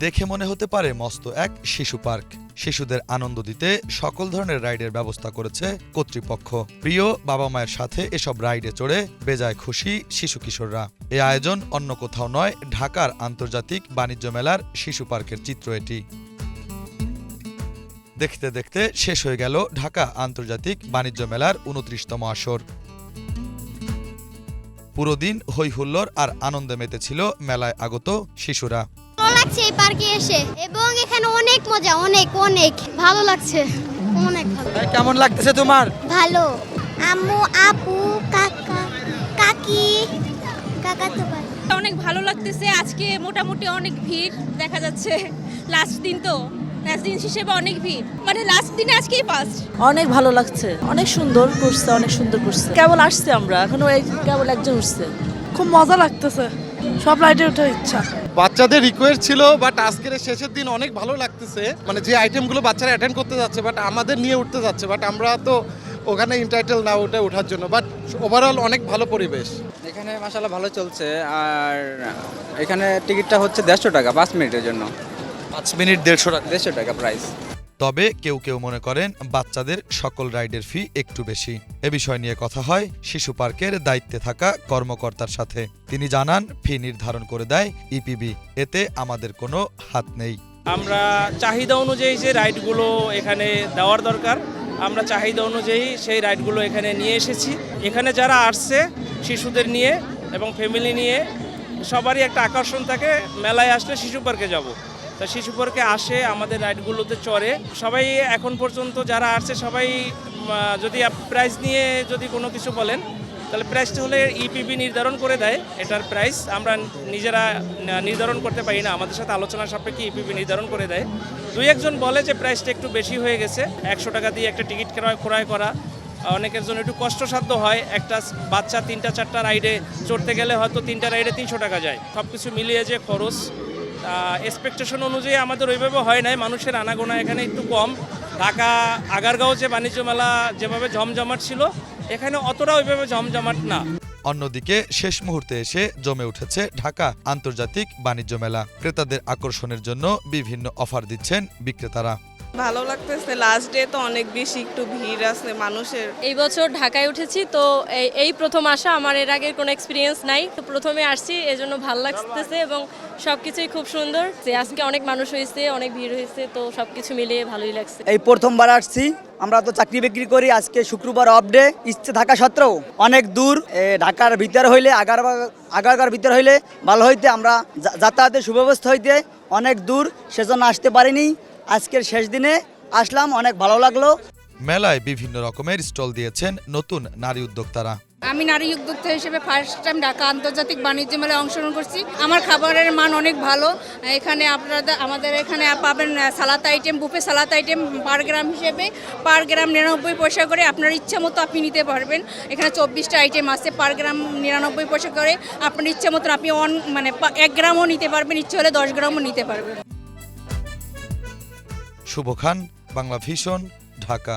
দেখে মনে হতে পারে মস্ত এক শিশু পার্ক। শিশুদের আনন্দ দিতে সকল ধরনের রাইডের ব্যবস্থা করেছে কর্তৃপক্ষ। প্রিয় বাবা মায়ের সাথে এসব রাইডে চড়ে বেজায় খুশি শিশু কিশোররা। এ আয়োজন অন্য কোথাও নয়, ঢাকার আন্তর্জাতিক বাণিজ্য মেলার শিশু পার্কের চিত্র এটি। দেখতে দেখতে শেষ হয়ে গেল ঢাকা আন্তর্জাতিক বাণিজ্য মেলার ২৯তম আসর। পুরো দিন হই হুল্লোড় আর আনন্দে মেতেছিল মেলায় আগত শিশুরা। ভালো লাগছে এই পার্কে এসে, এবং এখানে অনেক মজা, অনেক অনেক ভালো লাগছে, অনেক ভালো। কেমন লাগতেছে তোমার? ভালো। আম্মু, আপু, কাকা, কাকি, কাকা তো ভালো। অনেক ভালো লাগতেছে। আজকে মোটামুটি অনেক ভিড় দেখা যাচ্ছে। লাস্ট দিন হিসেবে অনেক ভিড়, মানে লাস্ট দিনে আজকেই ফার্স্ট। অনেক ভালো লাগছে, অনেক সুন্দর করছে, অনেক সুন্দর করছে। কেবল আসছে, আমরা এখনো কেবল একজন উঠছে। খুব মজা লাগতেছে, সব রাইডে ওঠার ইচ্ছা। বাচ্চাদের রিকোয়েস্ট ছিল, বাট আজকের শেষের দিন অনেক ভালো লাগতেছে। মানে যে আইটেমগুলো বাচ্চারা অ্যাটেন্ড করতে যাচ্ছে, বাট আমাদের নিয়ে উঠতে যাচ্ছে, বাট আমরা তো ওখানে ইন্টাইটেল না ওঠার জন্য। বাট ওভারঅল অনেক ভালো পরিবেশ এখানে, মাশাআল্লাহ ভালো চলছে। আর এখানে টিকিটটা হচ্ছে 150 টাকা 5 মিনিটের জন্য। ৫ মিনিট ১৫০ টাকা। 150 টাকা প্রাইস। তবে কেউ কেউ মনে করেন বাচ্চাদের সকল রাইডের ফি একটু বেশি। এ বিষয় নিয়ে কথা হয় শিশু পার্কের দায়িত্বে থাকা কর্মকর্তার সাথে। তিনি জানান, ফি নির্ধারণ করে দেয় ইপিবি, এতে আমাদের কোনো হাত নেই। আমরা চাহিদা অনুযায়ী যে রাইডগুলো এখানে দেওয়ার দরকার, আমরা চাহিদা অনুযায়ী সেই রাইডগুলো এখানে নিয়ে এসেছি। এখানে যারা আসছে শিশুদের নিয়ে এবং ফ্যামিলি নিয়ে, সবারই একটা আকর্ষণ থাকে মেলায় আসলে শিশু পার্কে যাব। তা শিশু পার্কে আসে, আমাদের রাইডগুলোতে চড়ে। সবাই এখন পর্যন্ত যারা আসছে সবাই, যদি প্রাইস নিয়ে যদি কোনো কিছু বলেন তাহলে প্রাইসটা হলে ইপিবি নির্ধারণ করে দেয়। এটার প্রাইস আমরা নিজেরা নির্ধারণ করতে পারি না, আমাদের সাথে আলোচনা সাপেক্ষে ইপিবি নির্ধারণ করে দেয়। দুই একজন বলে যে প্রাইসটা একটু বেশি হয়ে গেছে, 100 টাকা দিয়ে একটা টিকিট ক্রয় করা অনেকের জন্য একটু কষ্টসাধ্য হয়। একটা বাচ্চা 3-4টা রাইডে চড়তে গেলে হয়তো 3টা রাইডে 300 টাকা যায়। সব কিছু মিলিয়ে যে খরচ, এক্সপেকটেশন অনুযায়ী আমাদের ওইভাবে হয় নাই। মানুষের আনাগোনা এখানে একটু কম। ঢাকা আগারগাঁও যে বাণিজ্য মেলা যেভাবে জমজমাট ছিল, এখানে অতটা ওইভাবে জমজমাট না। অন্যদিকে শেষ মুহূর্তে এসে জমে উঠেছে ঢাকা আন্তর্জাতিক বাণিজ্য মেলা। ক্রেতাদের আকর্ষণের জন্য বিভিন্ন অফার দিচ্ছেন বিক্রেতারা। ভালো লাগতেছে, লাস্ট ডে তো অনেক বেশি একটু ভিড় আছে মানুষের। এই বছর ঢাকায় উঠেছি তো এই প্রথম আসা, আমার এর আগের কোনো এক্সপিরিয়েন্স নাই, তো প্রথমে আসছি, এজন্য ভালো লাগতেছে এবং সবকিছুই খুব সুন্দর। আজকে অনেক মানুষ হয়েছে, অনেক ভিড় হয়েছে, তো সবকিছু মিলিয়ে ভালোই লাগছে। এই প্রথমবার আসছি, আমরা তো চাকরি বিক্রি করি, আজকে শুক্রবার অফ ডে, ইচ্ছে থাকা সত্ত্বেও অনেক দূর, ঢাকার ভিতর হইলে আগারগাঁর ভিতর হইলে ভালো হইতে, আমরা যাতায়াতের সুব্যবস্থা হইতে অনেক দূর, সেজন্য আসতে পারিনি। আজকের শেষ দিনে আসলাম, অনেক ভালো লাগলো। মেলায় বিভিন্ন রকমের স্টল দিয়েছেন নতুন নারী উদ্যোক্তারা। আমি নারী উদ্যোক্তা হিসেবে ফার্স্ট টাইম ঢাকা আন্তর্জাতিক বাণিজ্য মেলায় অংশগ্রহণ করছি। আমার খাবারের মান অনেক ভালো। এখানে আমাদের এখানে পাবেন সালাদ আইটেম, বুফে সালাদ আইটেম পার গ্রাম হিসেবে, পার গ্রাম 99 পয়সা করে। আপনার ইচ্ছা মতো আপনি নিতে পারবেন। এখানে 24টা আইটেম আছে, পার গ্রাম 99 পয়সা করে। আপনার ইচ্ছা মতো আপনি 1 গ্রামও নিতে পারবেন, ইচ্ছে হলে 10 গ্রামও নিতে পারবেন। শুভ খান, বাংলা ভিশন, ঢাকা।